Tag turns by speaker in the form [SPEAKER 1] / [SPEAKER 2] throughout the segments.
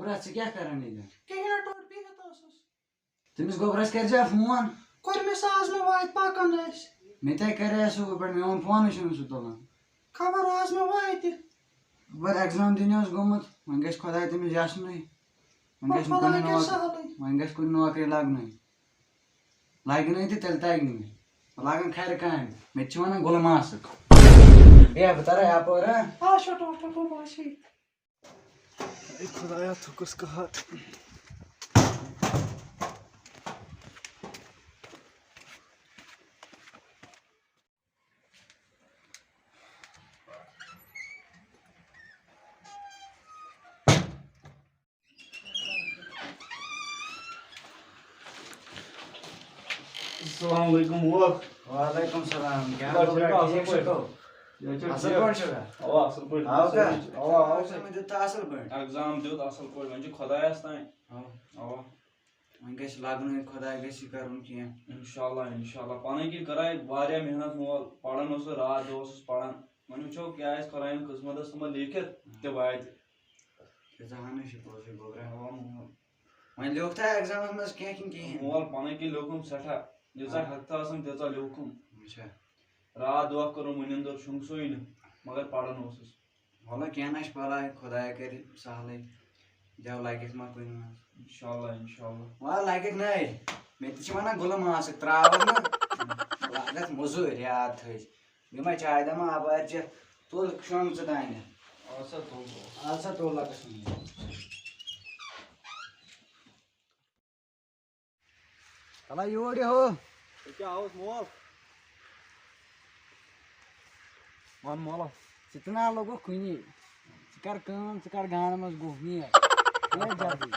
[SPEAKER 1] گوبرا ژٕ کیٛاہ کران ییٚتٮ۪ن
[SPEAKER 2] کِہیٖنۍ ٹوٹھ بِہِتھ ٲسٕس
[SPEAKER 1] تٔمِس گوبرس کٔرۍزِ فون
[SPEAKER 2] کوٚرمِس آز مےٚ واتہِ پکان ٲسۍ
[SPEAKER 1] مےٚ تے کریے صُبحہٕ پٮ۪ٹھ مےٚ ووٚن فونٕے چھُنہٕ سُہ تُلان
[SPEAKER 2] خبر آز مےٚ واتہِ
[SPEAKER 1] خبر ایٚگزام دِنہِ اوس گوٚمُت وۄنۍ گژھِ خۄداے تٔمِس یَسنُے وۄنۍ گژھِ نہٕ کُنہِ وۄنۍ گژھِ کُنہِ نوکری لگنُے لگہِ نہٕ تہِ تیٚلہِ تگہِ نہٕ مےٚ بہٕ لاگن کھرِ کامہِ مےٚ تہِ چھِ وَنان گُلہٕ ماسک بیٚیہِ بہٕ ترے یپٲرۍ
[SPEAKER 2] اچھا ٹوٹھ باسے
[SPEAKER 1] خۄدایا تھُکُس کہر
[SPEAKER 3] السلام علیکم وول
[SPEAKER 1] وعلیکم السلام کیٛاہ
[SPEAKER 3] اصل
[SPEAKER 1] ٹھیٖک
[SPEAKER 3] پٲٹھۍ
[SPEAKER 1] اصل پٲٹھۍ چھُکھا
[SPEAKER 3] اوا اصل پٲٹھۍ
[SPEAKER 1] آو کیٛاہ دیُت تہٕ اصل پٲٹھۍ
[SPEAKER 3] ایگزام دیُت اصل پٲٹھۍ وۄنۍ چھُ خۄدایس تانۍ اوا
[SPEAKER 1] وۄنۍ گژھِ لگنُے خۄداے گژھِ یہِ کرُن کینٛہہ
[SPEAKER 3] انشاءاللہ پنٕنۍ کِنۍ کرے واریاہ محنت مول پران اوسُس رات دۄہ اوسُس پران وۄنۍ وٕچھو کیٛاہ آسہِ خۄداین قٕسمتس تھوٚمُت لیٖکھِتھ تہِ واتہِ
[SPEAKER 1] تیٖژاہ ہنٕے چھِ پوٚزُے گوبرا وۄنۍ لیوٗکھا ایٚگزامس منٛز کینٛہہ کِنہٕ کِہیٖنۍ
[SPEAKER 3] مول پنٕنۍ کِنۍ لیوٗکھُم سٮ۪ٹھاہ ییٖژاہ ہٮ۪کتھ ٲسٕم تیٖژاہ لیوٗکھُم
[SPEAKER 1] اچھا
[SPEAKER 3] رات دۄہ کوٚرُم مُنِندُر شۄنٛگسُے نہٕ مگر پران اوسُس
[SPEAKER 1] وَلہٕ کینٛہہ نہ چھُ پرواے خۄداے کرِ سہلٕے دیو لگٮ۪کھ ما کُنہِ منٛز
[SPEAKER 3] انشاءاللہ
[SPEAKER 1] وَلہٕ لگٮ۪کھ نٔے مےٚ تہِ چھِ وَنان گُلہٕ ماسک تراوَکھ نہٕ لاگَتھ موٚزوٗرۍ یاد تھٲیزِ بیٚیہِ ما چاے دما اپارِ چہِ تُل شۄنٛگ ژٕ تانٮ۪تھ اَدٕ سا تُل لۄکٕٹۍ چلا یور یہِ ہو
[SPEAKER 3] کیٛاہ آوُس مول وَن مولا
[SPEAKER 1] ژٕ تہِ نہ لوٚگُکھ کُنی ژٕ کر کٲم ژٕ کر گانَس منٛز گُہہ نیر جلدی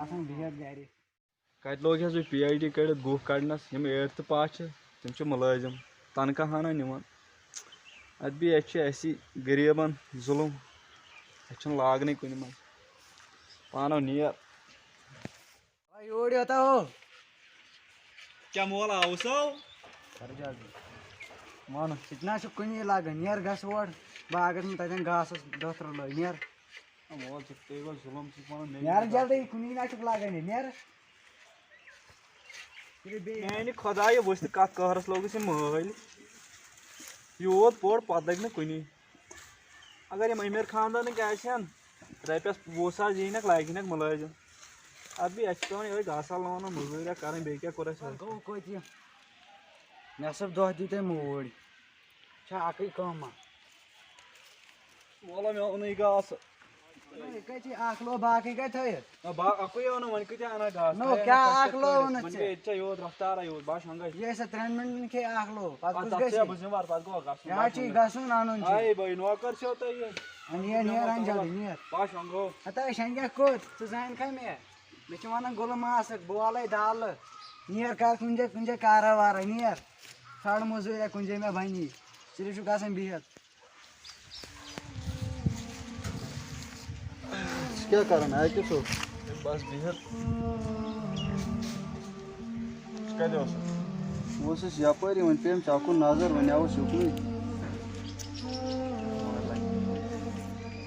[SPEAKER 1] آسان بِہِتھ گرِ
[SPEAKER 3] کتہِ لوگ بہٕ پی آی ڈی کٔڑِتھ گُہہ کڑنس یِم 8th پاس چھِ تِم چھِ مُلٲزِم تنخواہ ہنا نِوان اتہِ بیٚیہِ اَسہِ چھِ اسی غریٖبن ظُلُم اَسہِ چھُنہٕ لاگنٕے کُنہِ منٛز پانو نیر
[SPEAKER 1] یور یوتاہ ہو
[SPEAKER 3] کیٛاہ مول آوُسو
[SPEAKER 1] کر جلدی وَن ژٕ تہِ نہ چھُکھ کُنی لگان نیر گژھ اور باغس منٛز تتٮ۪ن گاسس دٔتھرٕ لٲگۍ نیر
[SPEAKER 3] مول ژٕ تے گوٚو ظُلُم ژٕ چھُکھ وَنان
[SPEAKER 1] نیر جلدی کُنی نہ چھُکھ لگان یہِ نیر
[SPEAKER 3] میانہِ خۄدایہِ وٕچھ تہٕ کتھ قہرس لوگُس یہِ مٲلۍ یوٗت پوٚر پتہٕ لٔگۍ نہٕ کُنی اگر یِم أمیٖر خاندانٕکۍ آسہِ ہن رۄپیس 20,000 ییٖنکھ لاگہنکھ مُلٲزِم ادٕ بیٚیہِ اَسہِ چھِ پیٚوان یِہوے گاسا لونُن موٚزوٗریا کرٕنۍ بیٚیہِ کیٛاہ کوٚر اَسہِ
[SPEAKER 1] گوٚو کوٚت یہِ نٮ۪صٕب دۄہ دی تۄہہِ موٗڈۍ چھا اکٕے کٲمہ
[SPEAKER 3] مولا مےٚ اوٚنُے گاسہٕ
[SPEAKER 1] یہِ کتہِ چھِ اکھ لو باقٕے کتہِ تھٲیِتھ
[SPEAKER 3] اکُے اوٚنُم وۄنۍ کۭتیاہ اَنکھ گاسہٕ
[SPEAKER 1] نو کیٛاہ اکھ لو اوٚنُتھ ژےٚ
[SPEAKER 3] ییٚتہِ چھا یوٗت رفتارا یوٗت بہٕ شۄنٛگے
[SPEAKER 1] یہِ ٲسۍ 3 مِنٹن کھے اکھ لو پتہٕ کُس
[SPEAKER 3] بہٕ
[SPEAKER 1] گژھِ
[SPEAKER 3] ذِمہٕ وار پتہٕ گوٚو گژھُن
[SPEAKER 1] کیٛاہ چھُے گژھُن اَنُن چھُ
[SPEAKER 3] ہاے بٲے نوکر چھِو تُہۍ یہِ
[SPEAKER 1] نیر نیر اَن جلدی نیر
[SPEAKER 3] بہٕ شۄنٛگو
[SPEAKER 1] ہتا شنگیکھ کوٚت ژٕ زانکھا مےٚ چھِ وَنان گُلہٕ ماسک بہٕ والَے دالہٕ نیر کر کُنہِ جایہِ کارا وارا نیر ژھانٛڈ موٚزوٗریا کُنہِ جایہِ مےٚ بنی صرف چھُکھ آسان بِہِتھ
[SPEAKER 3] ژٕ کیٛاہ کران عاقب صٲب بس بِہِتھ ژٕ کتہِ اوسُکھ
[SPEAKER 4] بہٕ اوسُس یپٲری وۄنۍ پیٚیَم ژےٚ نظر وۄنۍ آوُس یُکنُے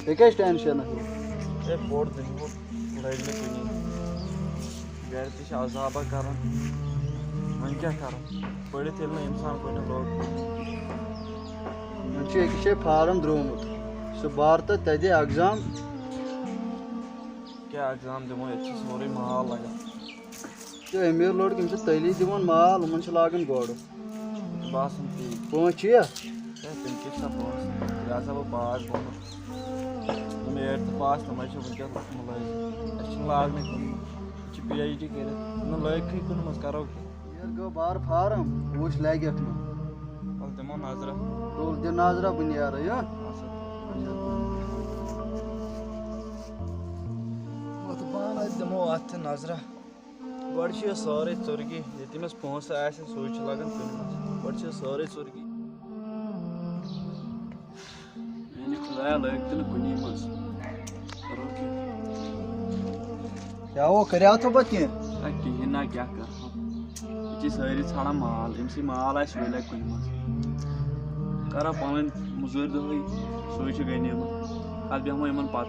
[SPEAKER 4] ژےٚ کیٛاہ چھِ ٹینشن
[SPEAKER 3] ہے پوٚر دِنہٕ لٔگۍ نہٕ کُنی گرِ تہِ چھِ عذابا کران وۄنۍ کیٛاہ کرو پٔرِتھ ییٚلہِ نہٕ اِنسان کُنہِ لوگ
[SPEAKER 4] وۄنۍ چھُ أکِس جایہِ فارم درٛومُت سُہ بر تہٕ تَتہِ دِ ایٚگزام
[SPEAKER 3] کیٛاہ ایٚگزام دِمو ییٚتہِ چھُ سورُے مال لگان
[SPEAKER 4] تہٕ أمیٖر لٔڑکہٕ یِم چھِ تٔلی دِوان مال یِمن چھِ لاگان گۄڈٕ
[SPEAKER 3] باسان تی
[SPEAKER 4] پونٛسہٕ چھُیا
[SPEAKER 3] ہے تِم کِتھ چھا پونٛسہٕ یہِ ہسا بہٕ پاس گوٚمُت یِم 8th پاس تِمے چھِ وٕنکیٚس مُلٲزِم اَسہِ چھِنہٕ لاگنٕے کُنہِ منٛز چھِ پی ایچ ڈی کٔرِتھ نہٕ لٲگکھٕے کُنہِ منٛز کرو
[SPEAKER 4] ییٚلہِ گوٚو بار فارم وٕچھ لگٮ۪کھ نہٕ
[SPEAKER 3] وَلہٕ دِمو نظرا
[SPEAKER 4] تُل دِ نظرا بہٕ نیرٕ یہِ
[SPEAKER 3] پانہٕ دِمو اَتھ تہِ نظرا گۄڈٕ چھِ یہِ سٲرٕے ژُرگی ییٚتہِ تٔمِس پونٛسہٕ آسہِ سُے چھُ لگان کُنہِ منٛز گۄڈٕ چھِ یہِ سٲرٕے ژُرگی میانہِ خۄدایا لٲگۍ تہِ نہٕ کُنی منٛز کرو
[SPEAKER 4] کیٛاہ ہو کریٛاو پتہٕ کینٛہہ
[SPEAKER 3] کِہیٖنۍ نہ کیٛاہ کرہو ییٚتہِ چھِ سٲری ژھانڈان مال ییٚمسٕے مال آسہِ سُے لگہِ کُنہِ منٛز کرو پنٕنۍ مٔزوٗرۍ دۄہٕے سُے چھُ غنیٖمت ات بیہمو یمن پت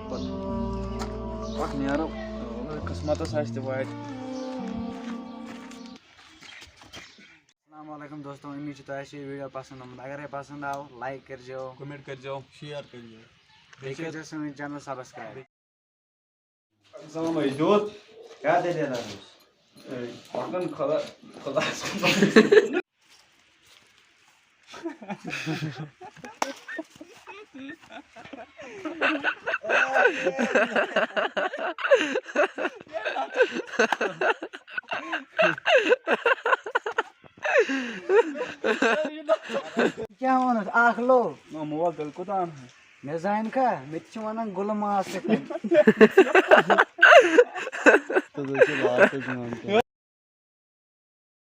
[SPEAKER 3] نیرو قسمتس آسہِ تہِ واتہِ.
[SPEAKER 1] السلام علیکم دوستو، امید چھِ تۄہہِ آسہِ یہِ ویٖڈیو پسنٛد آمُت. اگرے پسنٛد آو لایک کٔرۍزیو،
[SPEAKER 3] کمنٹ کٔرۍزیو.
[SPEAKER 4] شیئر کٔرِو.
[SPEAKER 1] بیٚیہِ کٔرۍزیو سٲنۍ چینل سبسکرایب.
[SPEAKER 3] سلام جوت
[SPEAKER 1] کیٛاہ دٔلیٖل حظ اوس؟
[SPEAKER 3] پکان خۄدایس
[SPEAKER 1] کیٛاہ ووٚنُتھ اکھ لوٚگ
[SPEAKER 3] مول تیٚلہِ کوٗتاہ اَنہٕ
[SPEAKER 1] مےٚ زانہِ کھا مےٚ تہِ چھِ وَنان گُلہٕ ماز سۭتۍ.
[SPEAKER 4] تو